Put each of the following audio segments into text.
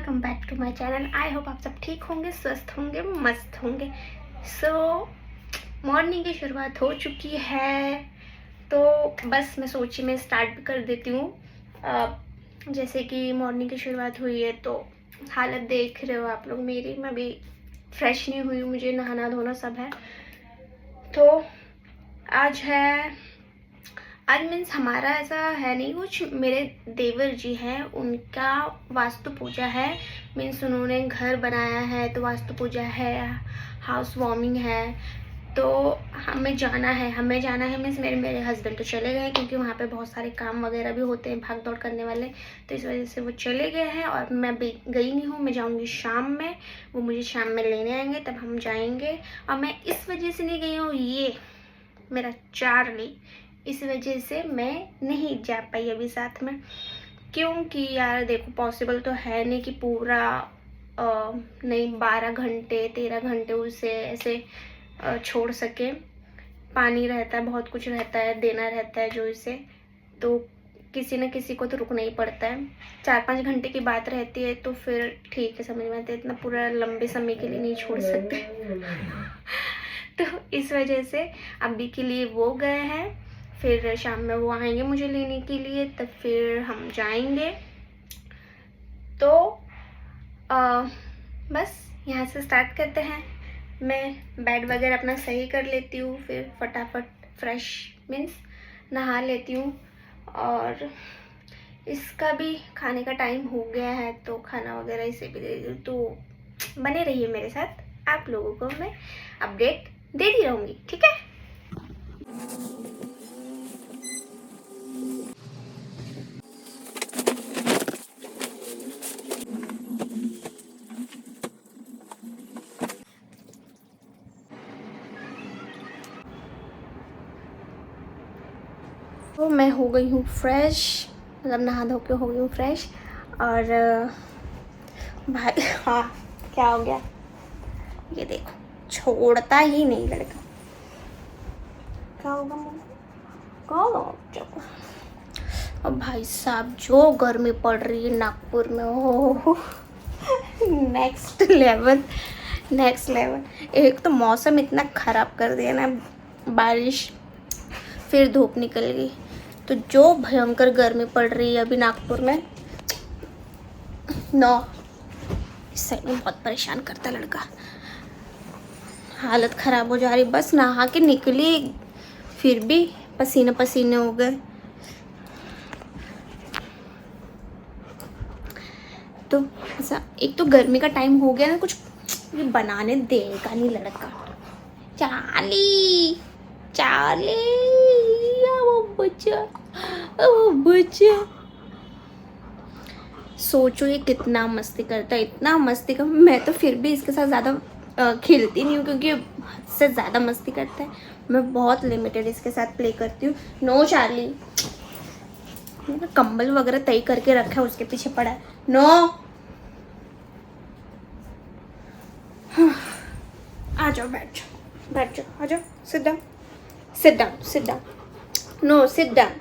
Welcome back to my channel. I hope आप सब ठीक होंगे, स्वस्थ होंगे, मस्त होंगे। मॉर्निंग की शुरुआत हो चुकी है, तो बस मैं सोची मैं स्टार्ट भी कर देती हूँ। जैसे कि मॉर्निंग की शुरुआत हुई है तो हालत देख रहे हो आप लोग मेरी। मैं भी फ्रेश नहीं हुई, मुझे नहाना धोना सब है। तो आज मीन्स हमारा ऐसा है नहीं कुछ, मेरे देवर जी हैं उनका वास्तु पूजा है। मीन्स उन्होंने घर बनाया है तो वास्तु पूजा है, हाउस वार्मिंग है, तो हमें जाना है मीन्स मेरे हस्बैंड तो चले गए क्योंकि वहाँ पे बहुत सारे काम वगैरह भी होते हैं, भाग दौड़ करने वाले, तो इस वजह से वो चले गए हैं और मैं भी गई नहीं हूँ। मैं जाऊँगी शाम में, वो मुझे शाम में लेने आएंगे तब हम जाएंगे। और मैं इस वजह से नहीं गई हूँ, ये मेरा चार्ली, इस वजह से मैं नहीं जा पाई अभी साथ में, क्योंकि यार देखो पॉसिबल तो है नहीं कि पूरा नहीं 12 घंटे 13 घंटे उसे ऐसे छोड़ सके। पानी रहता है, बहुत कुछ रहता है, देना रहता है जो इसे, तो किसी न किसी को तो रुकना ही पड़ता है। 4-5 घंटे की बात रहती है तो फिर ठीक है, समझ में आता है, इतना पूरा लंबे समय के लिए नहीं छोड़ सकते। तो इस वजह से अभी के लिए वो गए हैं, फिर शाम में वो आएंगे मुझे लेने के लिए, तब फिर हम जाएंगे। तो बस यहाँ से स्टार्ट करते हैं। मैं बेड वगैरह अपना सही कर लेती हूँ, फिर फटाफट फ्रेश मीन्स नहा लेती हूँ। और इसका भी खाने का टाइम हो गया है तो खाना वगैरह इसे भी दे दूँ। तो बने रहिए मेरे साथ, आप लोगों को मैं अपडेट देती रहूँगी, ठीक है। तो मैं हो गई हूँ फ्रेश, मतलब नहा धो के हो गई हूँ फ्रेश। और भाई हाँ, क्या हो गया ये देखो, छोड़ता ही नहीं लड़का। क्या होगा मम्मी? अब भाई साहब जो गर्मी पड़ रही है नागपुर में, हो नेक्स्ट लेवल। एक तो मौसम इतना ख़राब कर दिया ना, बारिश फिर धूप निकल गई, तो जो भयंकर गर्मी पड़ रही है अभी नागपुर में इस साइड में बहुत परेशान करता लड़का। हालत ख़राब हो जा रही, बस नहा के निकली फिर भी पसीने पसीने हो गए। तो ऐसा एक तो गर्मी का टाइम हो गया ना, कुछ बनाने देगा नहीं लड़का। चार्ली वो बच्चा सोचो ये कितना मस्ती करता है, इतना मस्ती कर। मैं तो फिर भी इसके साथ ज़्यादा खेलती नहीं हूँ क्योंकि हद से ज़्यादा मस्ती करता है। मैं बहुत लिमिटेड इसके साथ प्ले करती हूँ। नो चार्ली, मैंने कंबल वगैरह तय करके रखा है, उसके पीछे पड़ा है। नो आ जाओ, बैठ जाओ, आ जाओ, sit down. No sit down.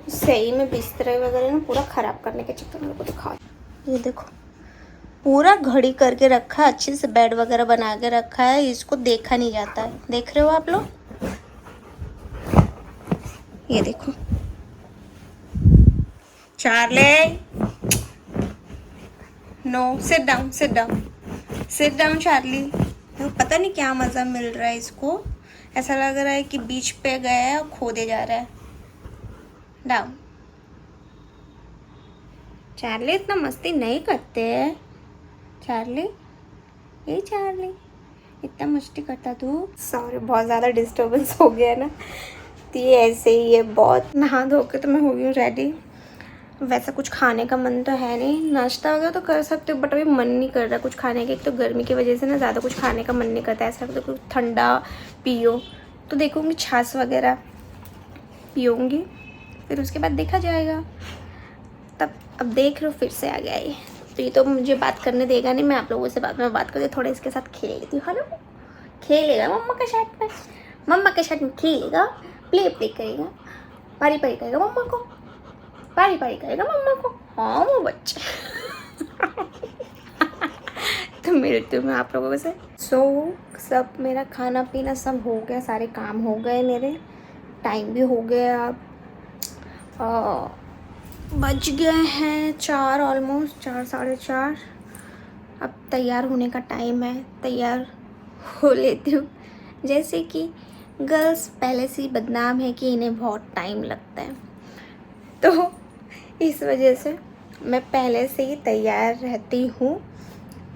सही में बिस्तर वगैरह ना पूरा ख़राब करने के चक्कर में को दिखा। ये देखो पूरा घड़ी करके रखा है, अच्छे से बेड वगैरह बना के रखा है, इसको देखा नहीं जाता है। देख रहे हो आप लोग, ये देखो Charlie, no sit down Charlie. तो पता नहीं क्या मज़ा मिल रहा है इसको, ऐसा लग रहा है कि बीच पे गया है और खोदे जा रहा है। डाउन चार्ली, इतना मस्ती नहीं करते हैं चार्ली, ये चार्ली इतना मस्ती करता तू। सॉरी, बहुत ज़्यादा डिस्टर्बेंस हो गया ना, तो ये ऐसे ही है बहुत। नहा धो के तो मैं हो गई हूँ रेडी। वैसा कुछ खाने का मन तो है नहीं, नाश्ता वगैरह तो कर सकते हो बट अभी मन नहीं कर रहा कुछ खाने के। एक तो गर्मी की वजह से ना ज़्यादा कुछ खाने का मन नहीं करता, ऐसा लगता है कुछ ठंडा पियो। तो देखूँगी छाछ वगैरह पीऊँगी, फिर उसके बाद देखा जाएगा। तब अब देख रहे हो फिर से आ गया ये, तो ये तो मुझे बात करने देगा नहीं। मैं आप लोगों से बाद में बात करके थोड़ा इसके साथ खेल लेती हूँ। हेलो, खेलेगा मम्मा के साथ में खेलेगा, प्ले करेगा। पारी पारी करेगा मम्मा को, पारी पारी करेगा मम्मा को। हाँ वो बच्चे तो मिलती हूँ मैं आप लोगों से। सब मेरा खाना पीना सब हो गया, सारे काम हो गए मेरे, टाइम भी हो गया। अब बज गए हैं 4, ऑलमोस्ट 4 साढ़े 4। अब तैयार होने का टाइम है, तैयार हो लेती हूँ। जैसे कि गर्ल्स पहले से ही बदनाम है कि इन्हें बहुत टाइम लगता है, तो इस वजह से मैं पहले से ही तैयार रहती हूँ,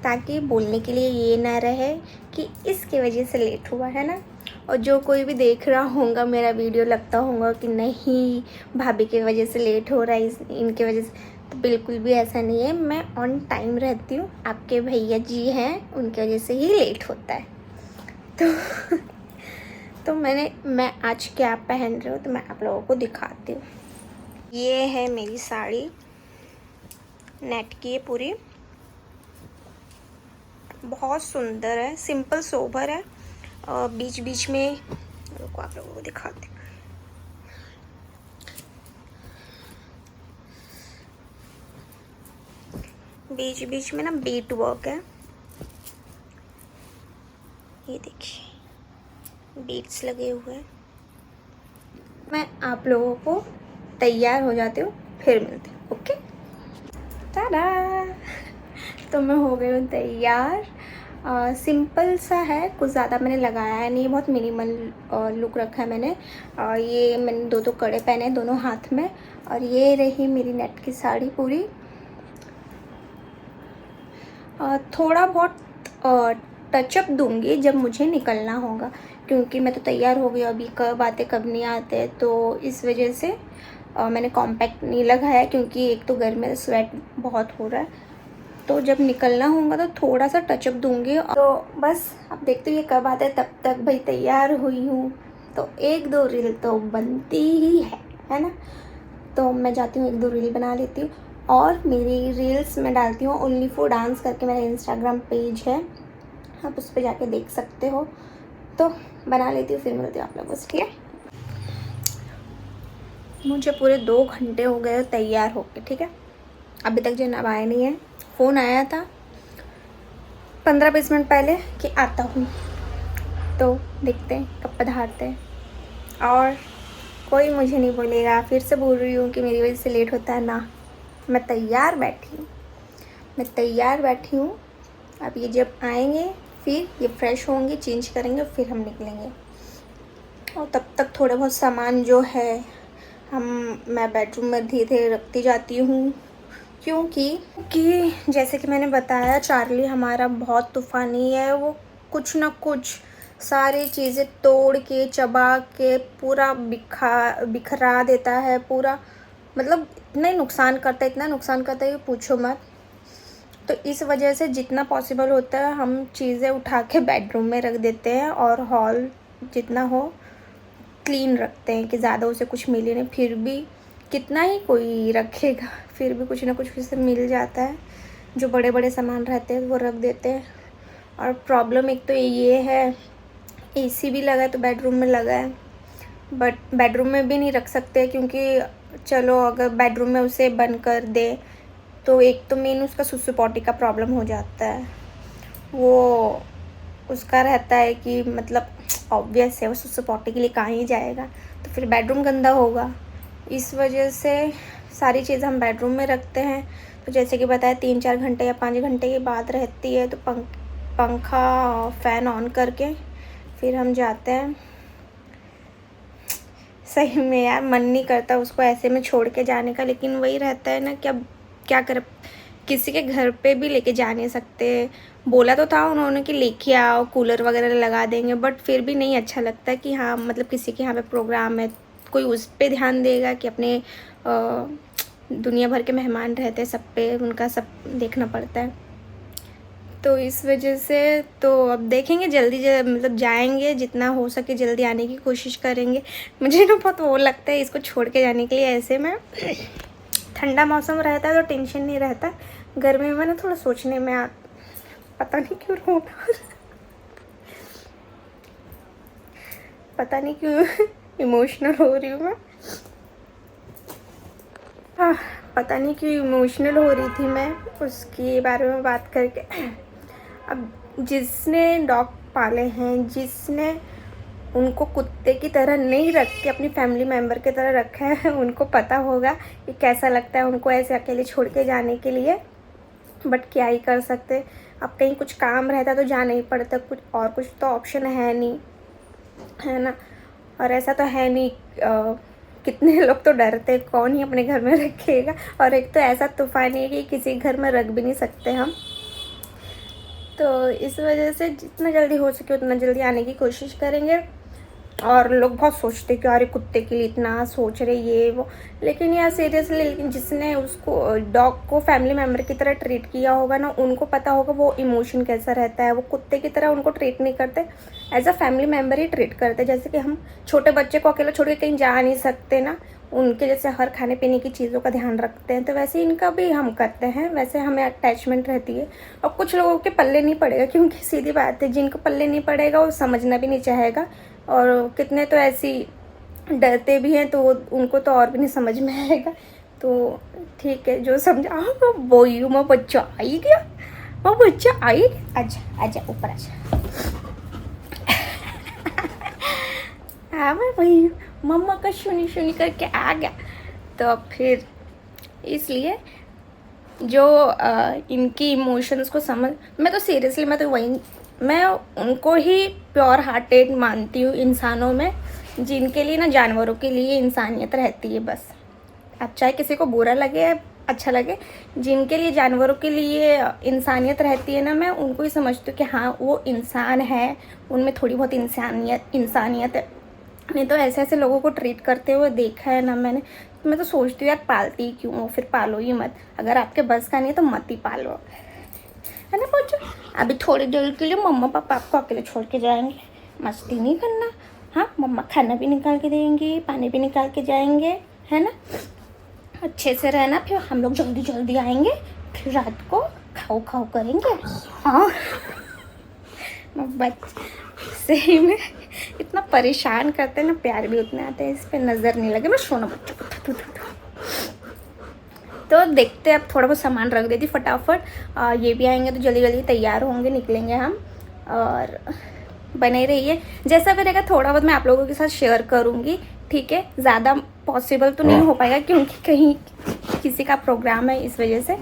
ताकि बोलने के लिए ये ना रहे कि इसकी वजह से लेट हुआ है ना। और जो कोई भी देख रहा होगा मेरा वीडियो, लगता होगा कि नहीं भाभी की वजह से लेट हो रहा है, इनकी वजह से, तो बिल्कुल भी ऐसा नहीं है। मैं ऑन टाइम रहती हूँ, आपके भैया जी हैं उनकी वजह से ही लेट होता है। तो मैं आज क्या पहन रही हूँ तो मैं आप लोगों को दिखाती हूँ। ये है मेरी साड़ी, नेट की है पूरी, बहुत सुंदर है, सिंपल सोबर है। बीच बीच में रुको आप लोगों को दिखाते हैं। बीच बीच में ना बीट वर्क है, ये देखिए बीट्स लगे हुए हैं। मैं आप लोगों को तैयार हो जाती हूँ, फिर मिलती हूँ। ओके, टाटा। तो मैं हो गई हूँ तैयार। सिंपल सा है, कुछ ज़्यादा मैंने लगाया है नहीं, बहुत मिनिमल लुक रखा है मैंने। ये मैंने दो कड़े पहने हैं दोनों हाथ में, और ये रही मेरी नेट की साड़ी पूरी। थोड़ा बहुत टचअप दूंगी जब मुझे निकलना होगा, क्योंकि मैं तो तैयार हो गई, अभी कब आते कब नहीं आते, तो इस वजह से मैंने कॉम्पैक्ट नहीं लगाया, क्योंकि एक तो घर में स्वेट बहुत हो रहा है, तो जब निकलना होगा तो थोड़ा सा टचअप दूंगी। तो बस अब देखते हुए कब आते, तब तक भाई तैयार हुई हूँ तो 1-2 रील तो बनती ही है ना। तो मैं जाती हूँ 1-2 रील बना लेती हूँ, और मेरी रील्स मैं डालती हूँ ओनली फॉर डांस करके, मेरा इंस्टाग्राम पेज है, आप उस पर जाके देख सकते हो। तो बना लेती हूँ, फिर मिलती हूँ आप लोगों से, ठीक है। मुझे पूरे 2 घंटे हो गए तैयार होके, ठीक है। अभी तक जनाब आए नहीं है, फ़ोन आया था 15-20 मिनट पहले कि आता हूँ, तो देखते हैं कब पधारते हैं। और कोई मुझे नहीं बोलेगा, फिर से बोल रही हूँ कि मेरी वजह से लेट होता है ना। मैं तैयार बैठी हूँ। अब ये जब आएंगे फिर ये फ्रेश होंगे, चेंज करेंगे, फिर हम निकलेंगे। और तब तक थोड़ा बहुत सामान जो है मैं बेडरूम में धीरे धीरे रखती जाती हूँ, क्योंकि जैसे कि मैंने बताया, चार्ली हमारा बहुत तूफ़ानी है। वो कुछ ना कुछ सारी चीज़ें तोड़ के चबा के पूरा बिखरा देता है पूरा, मतलब इतना नुकसान करता है कि पूछो मत। तो इस वजह से जितना पॉसिबल होता है हम चीज़ें उठा के बेडरूम में रख देते हैं, और हॉल जितना हो क्लीन रखते हैं कि ज़्यादा उसे कुछ मिले नहीं। फिर भी कितना ही कोई रखेगा, फिर भी कुछ ना कुछ उसे मिल जाता है। जो बड़े बड़े सामान रहते हैं वो रख देते हैं। और प्रॉब्लम एक तो ये है, एसी भी लगा है तो बेडरूम में लगा है, बट बेडरूम में भी नहीं रख सकते, क्योंकि चलो अगर बेडरूम में उसे बंद कर दे तो एक तो मेन उसका सुसु पॉटी का प्रॉब्लम हो जाता है। वो उसका रहता है कि मतलब ऑब्वियस है, वो सुसु पॉटी के लिए कहाँ ही जाएगा, तो फिर बेडरूम गंदा होगा। इस वजह से सारी चीज़ हम बेडरूम में रखते हैं। तो जैसे कि बताया 3-4 घंटे या 5 घंटे की बात रहती है, तो पंखा फ़ैन ऑन करके फिर हम जाते हैं। सही में यार मन नहीं करता उसको ऐसे में छोड़ के जाने का, लेकिन वही रहता है ना कि अब क्या करें, किसी के घर पे भी लेके जा नहीं सकते। बोला तो था उन्होंने कि लेके आओ, कूलर वगैरह लगा देंगे, बट फिर भी नहीं अच्छा लगता कि हाँ मतलब किसी के यहाँ पे प्रोग्राम है, कोई उस पर ध्यान देगा कि अपने दुनिया भर के मेहमान रहते हैं, सब पे उनका सब देखना पड़ता है। तो इस वजह से तो अब देखेंगे, जल्दी मतलब जाएंगे, जितना हो सके जल्दी आने की कोशिश करेंगे। मुझे ना बहुत वो लगता है इसको छोड़ के जाने के लिए। ऐसे में ठंडा मौसम रहता है तो टेंशन नहीं रहता, गर्मी में ना थोड़ा सोचने में पता नहीं क्यों पता नहीं क्यों इमोशनल हो रही हूँ मैं। पता नहीं क्यों इमोशनल हो रही थी मैं उसके बारे में बात करके। अब जिसने डॉग पाले हैं, जिसने उनको कुत्ते की तरह नहीं रख के अपनी फैमिली मेम्बर की तरह रखा है, उनको पता होगा कि कैसा लगता है उनको ऐसे अकेले छोड़ के जाने के लिए। बट क्या ही कर सकते, अब कहीं कुछ काम रहता तो जाना ही पड़ता, कुछ तो ऑप्शन है नहीं, है ना। और ऐसा तो है नहीं, कितने लोग तो डरते, कौन ही अपने घर में रखेगा। और एक तो ऐसा तूफान है कि किसी घर में रख भी नहीं सकते हम। तो इस वजह से जितना जल्दी हो सके उतना जल्दी आने की कोशिश करेंगे। और लोग बहुत सोचते कि अरे कुत्ते के लिए इतना सोच रहे ये वो, लेकिन यार सीरियसली, लेकिन जिसने उसको डॉग को फैमिली मेम्बर की तरह ट्रीट किया होगा ना, उनको पता होगा वो इमोशन कैसा रहता है। वो कुत्ते की तरह उनको ट्रीट नहीं करते, एज अ फैमिली मेम्बर ही ट्रीट करते। जैसे कि हम छोटे बच्चे को अकेला छोड़ के कहीं जा नहीं सकते ना, उनके जैसे हर खाने पीने की चीज़ों का ध्यान रखते हैं, तो वैसे इनका भी हम करते हैं, वैसे हमें अटैचमेंट रहती है। और कुछ लोगों के पल्ले नहीं पड़ेगा, क्योंकि सीधी बात है, जिनको पल्ले नहीं पड़ेगा वो समझना भी नहीं चाहेगा। और कितने तो ऐसी डरते भी हैं, तो उनको तो और भी नहीं समझ में आएगा। तो ठीक है, जो समझा वो मैं बच्चा आई गया, वो बच्चा आई, आजा आजा ऊपर आजा। हाँ मैं वही मम्मा का सुनी करके आ गया। तो फिर इसलिए जो इनकी इमोशंस को समझ, मैं तो सीरियसली मैं उनको ही प्योर हार्टेड मानती हूँ इंसानों में, जिनके लिए ना जानवरों के लिए इंसानियत रहती है बस। अब चाहे किसी को बुरा लगे या अच्छा लगे, जिनके लिए जानवरों के लिए इंसानियत रहती है ना, मैं उनको ही समझती हूँ कि हाँ वो इंसान है, उनमें थोड़ी बहुत इंसानियत है। नहीं तो ऐसे ऐसे लोगों को ट्रीट करते हुए देखा है ना मैंने। मैं तो सोचती हूँ यार पालती ही क्यों हो, फिर पालो ही मत। अगर आपके बस का नहीं है तो मत ही पालो, है ना बच्चों। अभी थोड़ी देर के लिए मम्मा पापा आपको अकेले छोड़ के जाएंगे, मस्ती नहीं करना। हाँ मम्मा खाना भी निकाल के देंगी, पानी भी निकाल के जाएंगे, है ना। अच्छे से रहना, फिर हम लोग जल्दी जल्दी आएंगे, फिर रात को खाओ खाओ करेंगे। हाँ बच्चे सही में इतना परेशान करते हैं ना, प्यार भी उतने आते हैं, इस पर नज़र नहीं लगे। मैं सोना बच्चों को तो देखते अब थोड़ा बहुत सामान रख देती फटाफट। ये भी आएंगे तो जल्दी जल्दी तैयार होंगे, निकलेंगे हम। और बने रहिए, जैसा भी रहेगा थोड़ा बहुत मैं आप लोगों के साथ शेयर करूँगी, ठीक है। ज़्यादा पॉसिबल तो नहीं हो पाएगा क्योंकि कहीं किसी का प्रोग्राम है, इस वजह से।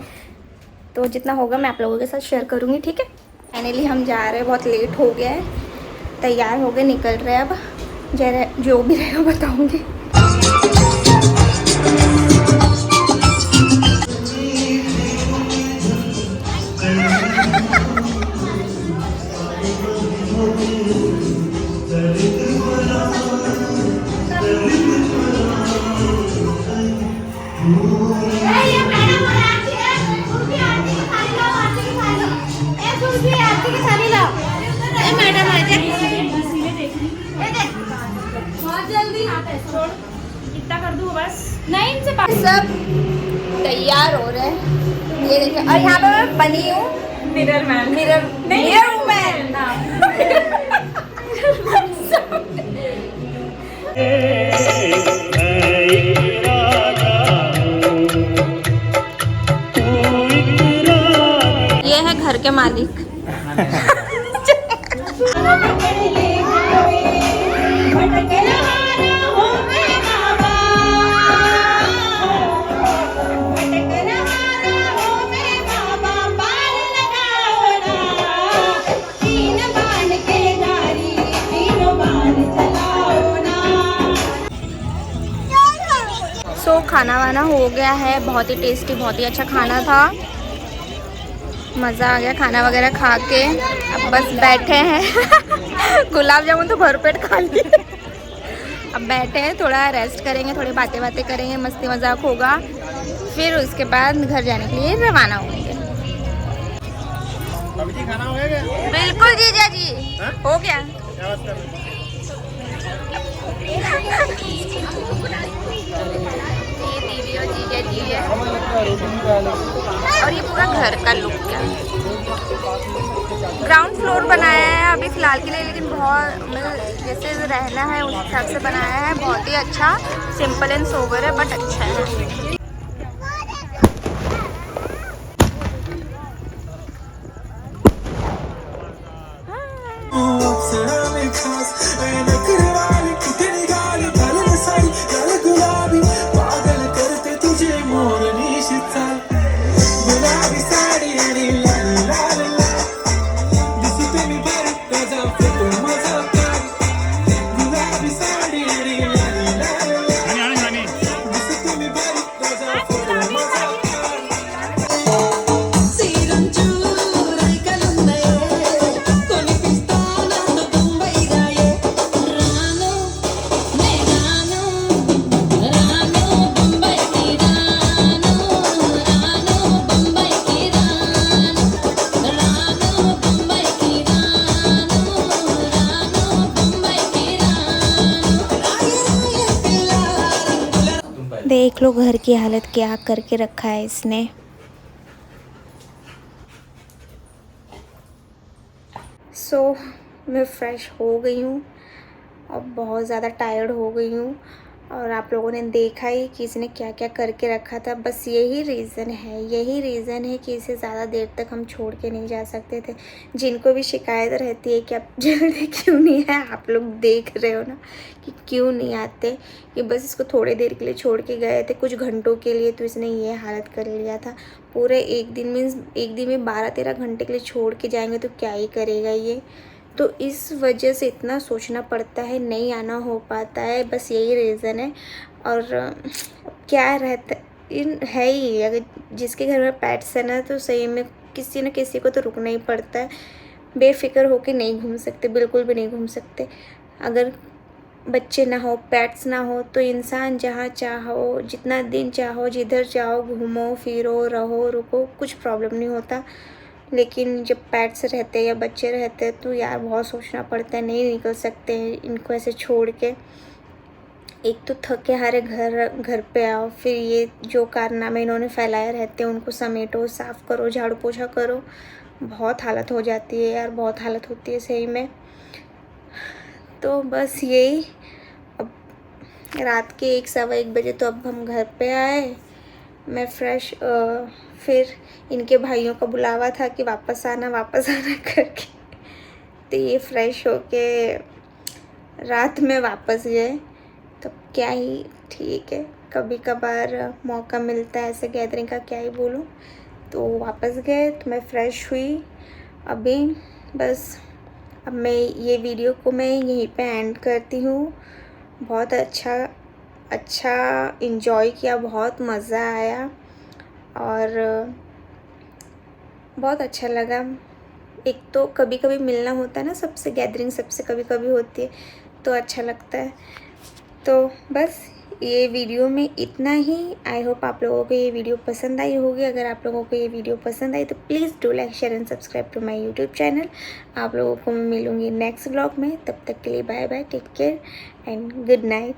तो जितना होगा मैं आप लोगों के साथ शेयर करूँगी, ठीक है। फाइनली हम जा रहे हैं, बहुत लेट हो गया है, तैयार हो गए, निकल रहे हैं। अब जो भी रहेगा बताऊँगी। कितना कर दूँ बस? नहीं, इनसे सब तैयार हो रहे हैं, ये देखिए। और यहाँ पे मैं बनी हूँ मिरर वूमैन। ये है घर के मालिक। खाना वाना हो गया है, बहुत ही टेस्टी, बहुत ही अच्छा खाना था, मज़ा आ गया खाना वगैरह खा के। अब बस बैठे हैं। गुलाब जामुन तो भरपेट खा लिए। अब बैठे हैं, थोड़ा रेस्ट करेंगे, थोड़ी बातें करेंगे, मस्ती मजाक होगा, फिर उसके बाद घर जाने के लिए रवाना होंगे। खाना हो गया? बिल्कुल जीजा जी, हो गया। ये जीजा जी है, और ये पूरा घर का लुक क्या, ग्राउंड फ्लोर बनाया है अभी फिलहाल के लिए, लेकिन बहुत मतलब जैसे रहना है उस हिसाब से बनाया है। बहुत ही अच्छा, सिंपल एंड सोबर है, बट अच्छा है। कोई खास ऐ नखरे वाली कुठे निघाली घालून साडी लाल गुलाबी पागल करते तुझे मोरनीशी चाल गुलाबी साडी आणि लाल लाल लाल दिसते मी बरी तुझा फोटो माझा काढ गुलाबी साडी आणि लाल लाल लाल दिसते मी बरी तुझा फोटो माझा देख लो घर की हालत क्या करके रखा है इसने। मैं फ्रेश हो गई हूँ और बहुत ज़्यादा टायर्ड हो गई हूँ और आप लोगों ने देखा ही कि इसने क्या क्या करके रखा था। बस यही रीज़न है कि इसे ज़्यादा देर तक हम छोड़ के नहीं जा सकते थे। जिनको भी शिकायत रहती है कि आप जल्दी क्यों नहीं है, आप लोग देख रहे हो ना कि क्यों नहीं आते, कि बस इसको थोड़ी देर के लिए छोड़ के गए थे, कुछ घंटों के लिए, तो इसने ये हालत कर लिया था। पूरे एक दिन में 12-13 घंटे के लिए छोड़ के जाएंगे तो क्या ही करेगा ये। तो इस वजह से इतना सोचना पड़ता है, नहीं आना हो पाता है, बस यही रीज़न है। और क्या रहता है ही, अगर जिसके घर में पेट्स है ना तो सही में किसी न किसी को तो रुकना ही पड़ता है। बेफिक्र होके नहीं घूम सकते, बिल्कुल भी नहीं घूम सकते। अगर बच्चे ना हो, पेट्स ना हो तो इंसान जहाँ चाहो, जितना दिन चाहो, जिधर चाहो घूमो फिरो, रहो रुको, कुछ प्रॉब्लम नहीं होता। लेकिन जब पेट्स रहते हैं या बच्चे रहते हैं तो यार बहुत सोचना पड़ता है, नहीं निकल सकते हैं इनको ऐसे छोड़ के। एक तो थके हारे घर पे आओ, फिर ये जो कारनामे इन्होंने फैलाए रहते हैं उनको समेटो, साफ़ करो, झाड़ू पोछा करो, बहुत हालत हो जाती है यार, बहुत हालत होती है सही में। तो बस यही, अब रात के 1-1:15 बजे तो अब हम घर पे आए। मैं फ्रेश, फिर इनके भाइयों का बुलावा था कि वापस आना करके, तो ये फ्रेश होके रात में वापस गए। तो क्या ही ठीक है, कभी कभार मौका मिलता है ऐसे गैदरिंग का, क्या ही बोलूँ। तो वापस गए तो मैं फ़्रेश हुई अभी। बस अब मैं ये वीडियो को मैं यहीं पे एंड करती हूँ। बहुत अच्छा इन्जॉय किया, बहुत मज़ा आया और बहुत अच्छा लगा। एक तो कभी कभी मिलना होता है ना सबसे, गैदरिंग सबसे कभी कभी होती है तो अच्छा लगता है। तो बस ये वीडियो में इतना ही। आई होप आप लोगों को ये वीडियो पसंद आई होगी। अगर आप लोगों को ये वीडियो पसंद आई तो please do like, share and subscribe to my YouTube channel. आप लोगों को मैं मिलूँगी नेक्स्ट व्लॉग में, तब तक के लिए bye bye, take care and good night.